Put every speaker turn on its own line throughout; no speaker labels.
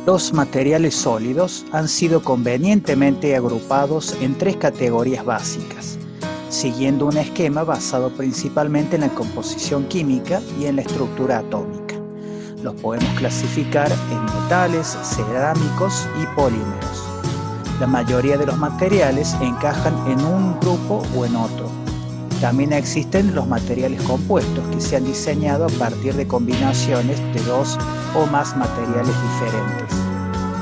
Los materiales sólidos han sido convenientemente agrupados en tres categorías básicas, siguiendo un esquema basado principalmente en la composición química y en la estructura atómica. Los podemos clasificar en metales, cerámicos y polímeros. La mayoría de los materiales encajan en un grupo o en otro. También existen los materiales compuestos que se han diseñado a partir de combinaciones de dos o más materiales diferentes.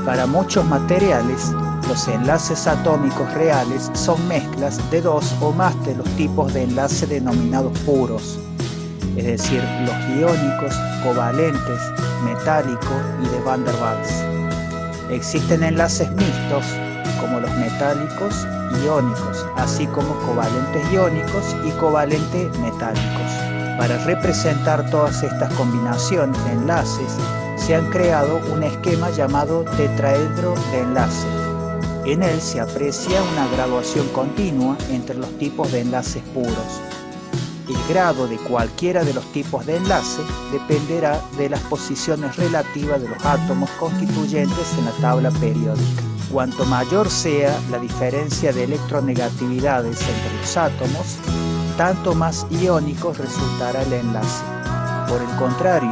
Para muchos materiales, los enlaces atómicos reales son mezclas de dos o más de los tipos de enlace denominados puros, es decir, los iónicos, covalentes, metálico y de Van der Waals. Existen enlaces mixtos, como los metálicos iónicos, así como covalentes iónicos y covalentes metálicos. Para representar todas estas combinaciones de enlaces, se han creado un esquema llamado tetraedro de enlace. En él se aprecia una graduación continua entre los tipos de enlaces puros. El grado de cualquiera de los tipos de enlace dependerá de las posiciones relativas de los átomos constituyentes en la tabla periódica. Cuanto mayor sea la diferencia de electronegatividades entre los átomos, tanto más iónico resultará el enlace. Por el contrario,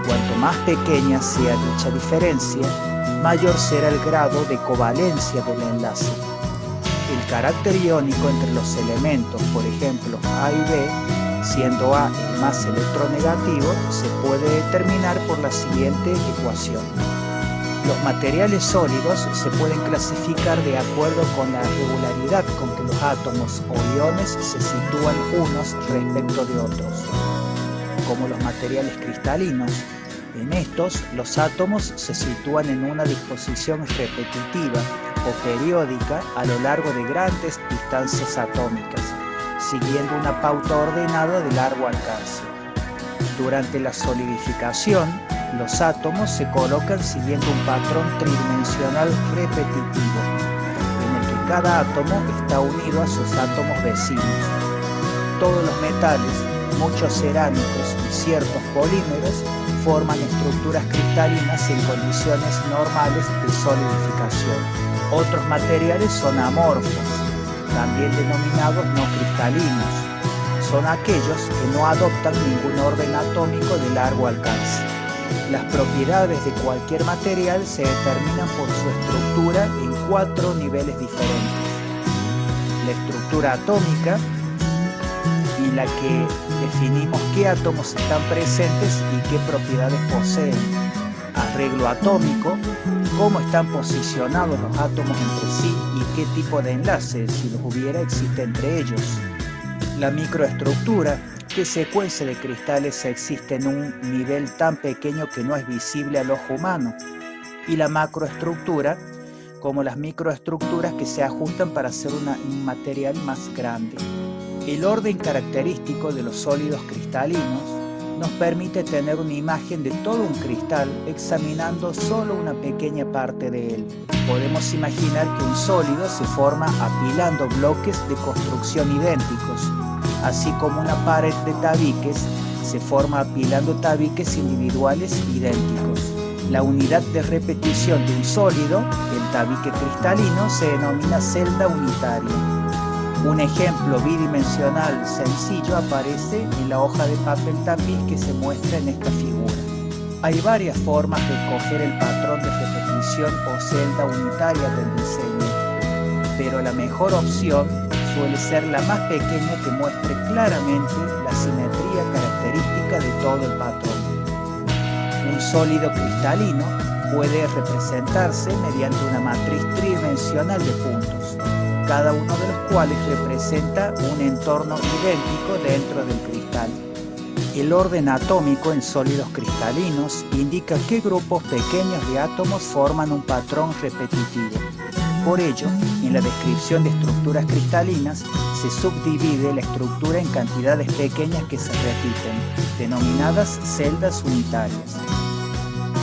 cuanto más pequeña sea dicha diferencia, mayor será el grado de covalencia del enlace. El carácter iónico entre los elementos, por ejemplo A y B, siendo A el más electronegativo, se puede determinar por la siguiente ecuación. Los materiales sólidos se pueden clasificar de acuerdo con la regularidad con que los átomos o iones se sitúan unos respecto de otros. Como los materiales cristalinos, en estos los átomos se sitúan en una disposición repetitiva o periódica a lo largo de grandes distancias atómicas, siguiendo una pauta ordenada de largo alcance. Durante la solidificación, los átomos se colocan siguiendo un patrón tridimensional repetitivo, en el que cada átomo está unido a sus átomos vecinos. Todos los metales, muchos cerámicos y ciertos polímeros forman estructuras cristalinas en condiciones normales de solidificación. Otros materiales son amorfos, también denominados no cristalinos. Son aquellos que no adoptan ningún orden atómico de largo alcance. Las propiedades de cualquier material se determinan por su estructura en 4 niveles diferentes. La estructura atómica, en la que definimos qué átomos están presentes y qué propiedades poseen. Arreglo atómico, cómo están posicionados los átomos entre sí y qué tipo de enlace, si los hubiera, existe entre ellos. La microestructura, qué secuencia de cristales existe en un nivel tan pequeño que no es visible al ojo humano. Y la macroestructura, como las microestructuras que se ajustan para hacer un material más grande. El orden característico de los sólidos cristalinos nos permite tener una imagen de todo un cristal examinando solo una pequeña parte de él. Podemos imaginar que un sólido se forma apilando bloques de construcción idénticos, así como una pared de tabiques se forma apilando tabiques individuales idénticos. La unidad de repetición de un sólido, el tabique cristalino, se denomina celda unitaria. Un ejemplo bidimensional sencillo aparece en la hoja de papel tapiz que se muestra en esta figura. Hay varias formas de escoger el patrón de repetición o celda unitaria del diseño, pero la mejor opción suele ser la más pequeña que muestre claramente la simetría característica de todo el patrón. Un sólido cristalino puede representarse mediante una matriz tridimensional de puntos, cada uno de los cuales representa un entorno idéntico dentro del cristal. El orden atómico en sólidos cristalinos indica qué grupos pequeños de átomos forman un patrón repetitivo. Por ello, en la descripción de estructuras cristalinas se subdivide la estructura en cantidades pequeñas que se repiten, denominadas celdas unitarias.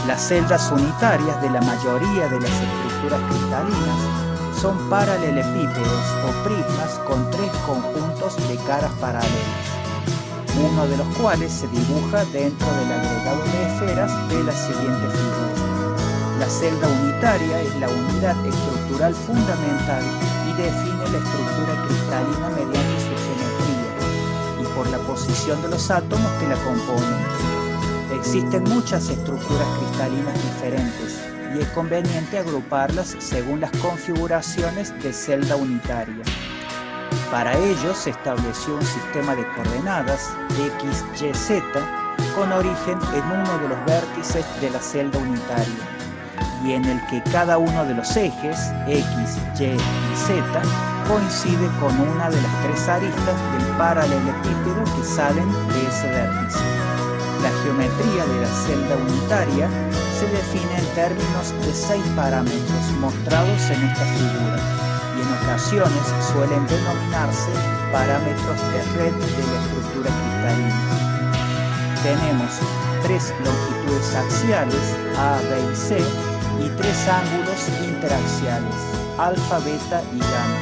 Las celdas unitarias de la mayoría de las estructuras cristalinas son paralelepípedos o prismas con 3 conjuntos de caras paralelas, uno de los cuales se dibuja dentro del agregado de esferas de la siguiente figura. La celda unitaria es la unidad estructural fundamental y define la estructura cristalina mediante su geometría y por la posición de los átomos que la componen. Existen muchas estructuras cristalinas diferentes y es conveniente agruparlas según las configuraciones de celda unitaria. Para ello se estableció un sistema de coordenadas X, Y, Z con origen en uno de los vértices de la celda unitaria y en el que cada uno de los ejes X, Y y Z coincide con una de las tres aristas del paralelepípedo que salen de ese vértice. La geometría de la celda unitaria se define en términos de 6 parámetros mostrados en esta figura y en ocasiones suelen denominarse parámetros de red de la estructura cristalina. Tenemos 3 longitudes axiales, A, B y C, y 3 ángulos interaxiales, alfa, beta y gamma.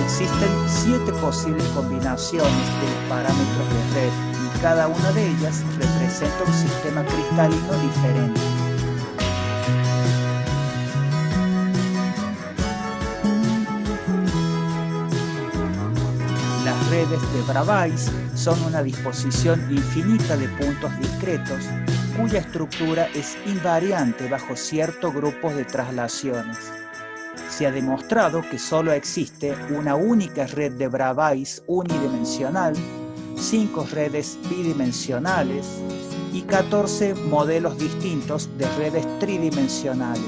Existen 7 posibles combinaciones de los parámetros de red y cada una de ellas representa un sistema cristalino diferente. Las redes de Bravais son una disposición infinita de puntos discretos cuya estructura es invariante bajo ciertos grupos de traslaciones. Se ha demostrado que solo existe una única red de Bravais unidimensional, 5 redes bidimensionales y 14 modelos distintos de redes tridimensionales.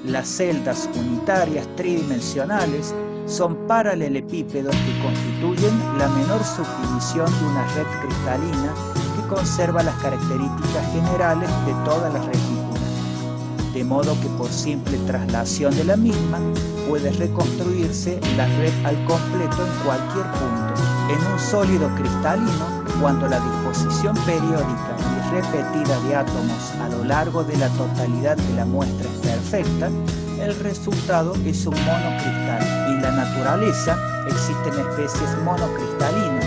Las celdas unitarias tridimensionales son paralelepípedos que constituyen la menor subdivisión de una red cristalina que conserva las características generales de todas las retículas, de modo que por simple traslación de la misma puede reconstruirse la red al completo en cualquier punto. En un sólido cristalino, cuando la disposición periódica y repetida de átomos a lo largo de la totalidad de la muestra es perfecta, el resultado es un monocristal. En la naturaleza existen especies monocristalinas,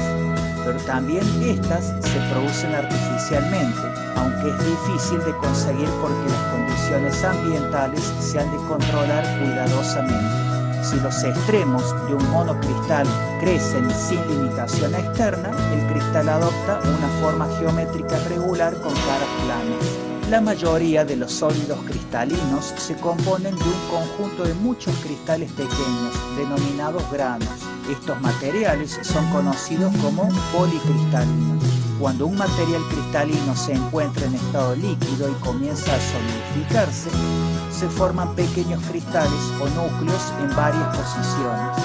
pero también estas se producen artificialmente, aunque es difícil de conseguir porque las condiciones ambientales se han de controlar cuidadosamente. Si los extremos de un monocristal crecen sin limitación externa, el cristal adopta una forma geométrica regular con caras planas. La mayoría de los sólidos cristalinos se componen de un conjunto de muchos cristales pequeños, denominados granos. Estos materiales son conocidos como policristalinos. Cuando un material cristalino se encuentra en estado líquido y comienza a solidificarse, se forman pequeños cristales o núcleos en varias posiciones,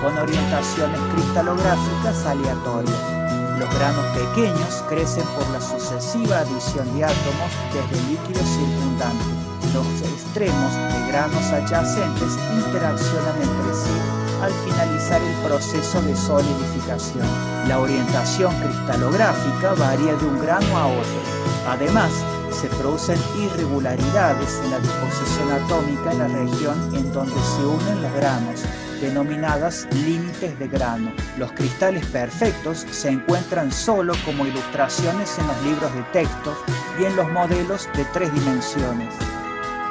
con orientaciones cristalográficas aleatorias. Los granos pequeños crecen por la sucesiva adición de átomos desde el líquido circundante. Los extremos de granos adyacentes interaccionan entre sí al finalizar el proceso de solidificación. La orientación cristalográfica varía de un grano a otro. Además, se producen irregularidades en la disposición atómica en la región en donde se unen los granos, denominadas límites de grano. Los cristales perfectos se encuentran solo como ilustraciones en los libros de texto y en los modelos de 3 dimensiones.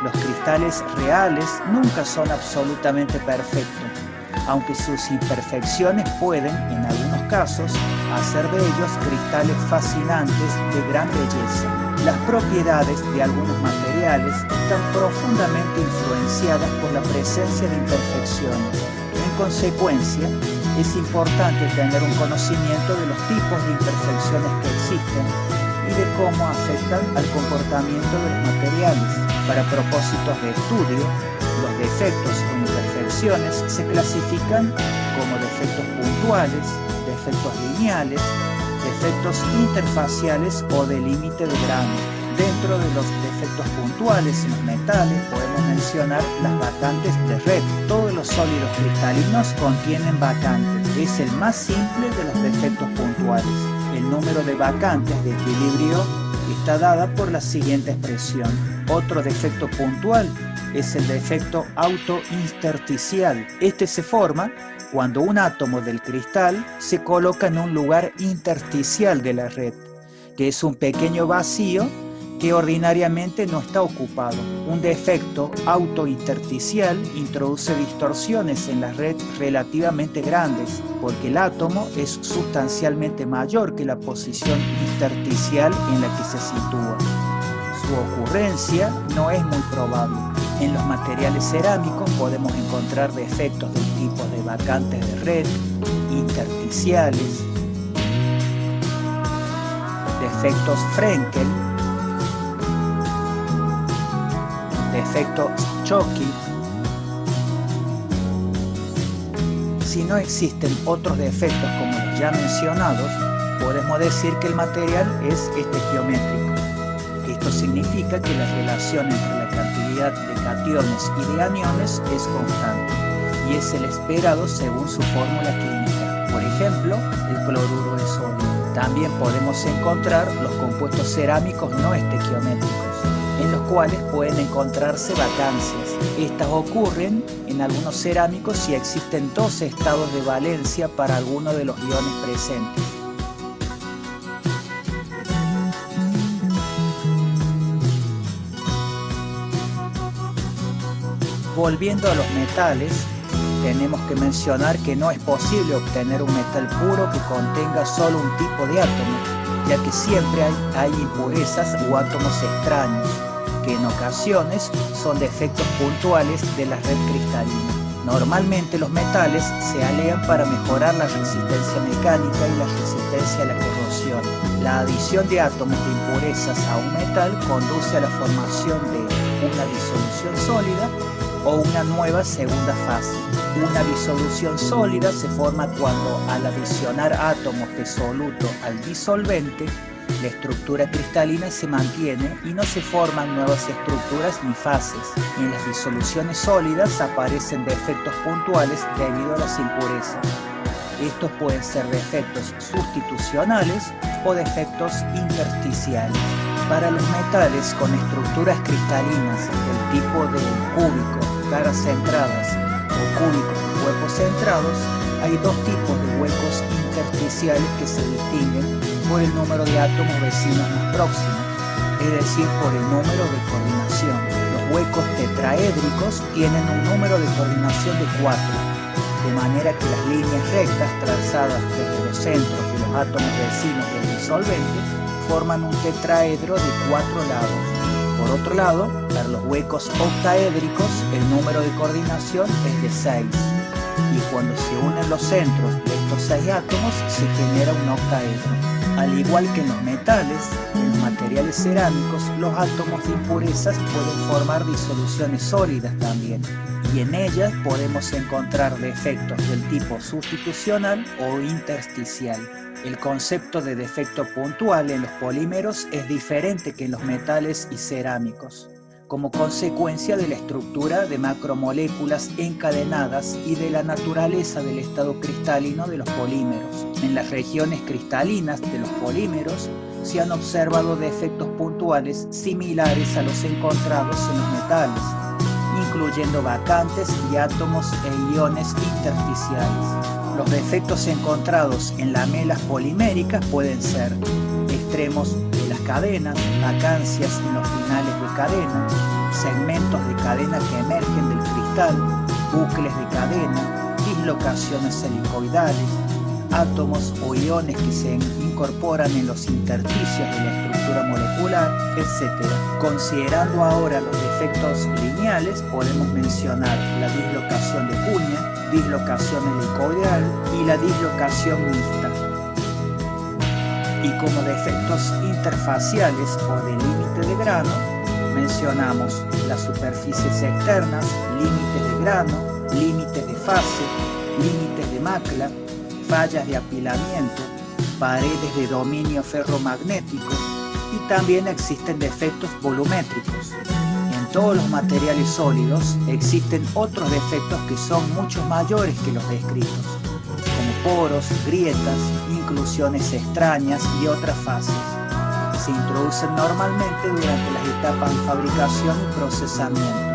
Los cristales reales nunca son absolutamente perfectos, aunque sus imperfecciones pueden, en algunos casos, hacer de ellos cristales fascinantes de gran belleza. Las propiedades de algunos materiales están profundamente influenciadas por la presencia de imperfecciones. En consecuencia, es importante tener un conocimiento de los tipos de imperfecciones que existen y de cómo afectan al comportamiento de los materiales. Para propósitos de estudio, los defectos o imperfecciones se clasifican como defectos puntuales, defectos lineales, defectos interfaciales o de límite de grano. Dentro de los defectos puntuales en los metales podemos mencionar las vacantes de red. Todos los sólidos cristalinos contienen vacantes. Es el más simple de los defectos puntuales. El número de vacantes de equilibrio está dada por la siguiente expresión. Otro defecto puntual es el defecto autointersticial. Este se forma cuando un átomo del cristal se coloca en un lugar intersticial de la red, que es un pequeño vacío que ordinariamente no está ocupado. Un defecto autointersticial introduce distorsiones en las redes relativamente grandes, porque el átomo es sustancialmente mayor que la posición intersticial en la que se sitúa. Su ocurrencia no es muy probable. En los materiales cerámicos podemos encontrar defectos del tipo de vacantes de red, intersticiales, defectos Frenkel, defectos Choquy. Si no existen otros defectos como los ya mencionados, podemos decir que el material es estequiométrico. Esto significa que la relación entre la cantidad de cationes y de aniones es constante y es el esperado según su fórmula química. Por ejemplo, el cloruro de sodio. También podemos encontrar los compuestos cerámicos no estequiométricos, en los cuales pueden encontrarse vacancias. Estas ocurren en algunos cerámicos si existen dos estados de valencia para alguno de los iones presentes. Volviendo a los metales, tenemos que mencionar que no es posible obtener un metal puro que contenga solo un tipo de átomo, ya que siempre hay impurezas o átomos extraños, que en ocasiones son defectos puntuales de la red cristalina. Normalmente los metales se alean para mejorar la resistencia mecánica y la resistencia a la corrosión. La adición de átomos de impurezas a un metal conduce a la formación de una disolución sólida o una nueva segunda fase. Una disolución sólida se forma cuando, al adicionar átomos de soluto al disolvente, la estructura cristalina se mantiene y no se forman nuevas estructuras ni fases. En las disoluciones sólidas aparecen defectos puntuales debido a las impurezas. Estos pueden ser defectos sustitucionales o defectos intersticiales. Para los metales con estructuras cristalinas del tipo de cúbico, caras centradas, o cúbicos de huecos centrados, hay dos tipos de huecos intersticiales que se distinguen por el número de átomos vecinos más próximos, es decir, por el número de coordinación. Los huecos tetraédricos tienen un número de coordinación de 4, de manera que las líneas rectas trazadas desde los centros de los átomos vecinos del disolvente forman un tetraedro de 4 lados. Por otro lado, para los huecos octaédricos, el número de coordinación es de 6, y cuando se unen los centros de estos 6 átomos, se genera un octaedro. Al igual que en los metales, en los materiales cerámicos, los átomos de impurezas pueden formar disoluciones sólidas también, y en ellas podemos encontrar defectos del tipo sustitucional o intersticial. El concepto de defecto puntual en los polímeros es diferente que en los metales y cerámicos, como consecuencia de la estructura de macromoléculas encadenadas y de la naturaleza del estado cristalino de los polímeros. En las regiones cristalinas de los polímeros se han observado defectos puntuales similares a los encontrados en los metales, incluyendo vacantes y átomos e iones intersticiales. Los defectos encontrados en lamelas poliméricas pueden ser extremos de las cadenas, vacancias en los finales de cadena, segmentos de cadena que emergen del cristal, bucles de cadena, dislocaciones helicoidales, átomos o iones que se incorporan en los intersticios de la estructura molecular, etc. Considerando ahora los defectos lineales, podemos mencionar la dislocación de cuña, dislocación helicoidal y la dislocación mixta. Y como defectos interfaciales o de límite de grano, mencionamos las superficies externas, límites de grano, límites de fase, límites de macla, fallas de apilamiento, paredes de dominio ferromagnético, y también existen defectos volumétricos. En todos los materiales sólidos existen otros defectos que son mucho mayores que los descritos, como poros, grietas, inclusiones extrañas y otras fases. Se introducen normalmente durante las etapas de fabricación y procesamiento.